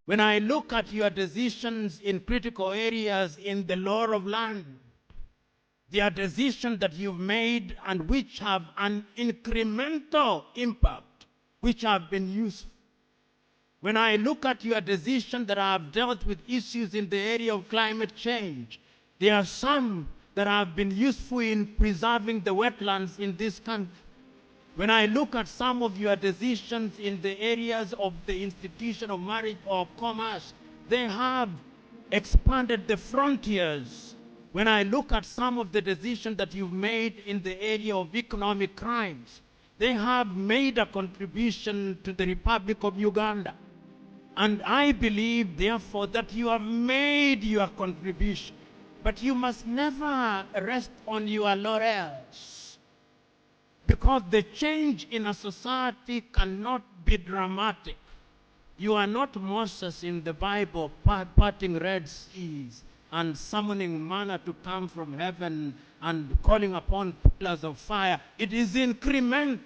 When I look at your decisions in critical areas in the law of land, they are decisions that you've made and which have an incremental impact, which have been useful. When I look at your decisions that have dealt with issues in the area of climate change, there are some that have been useful in preserving the wetlands in this country. When I look at some of your decisions in the areas of the institution of marriage or commerce, they have expanded the frontiers. When I look at some of the decisions that you've made in the area of economic crimes, they have made a contribution to the Republic of Uganda. And I believe, therefore, that you have made your contribution. But you must never rest on your laurels. Because the change in a society cannot be dramatic. You are not Moses in the Bible parting Red Seas and summoning manna to come from heaven and calling upon pillars of fire. It is incremental.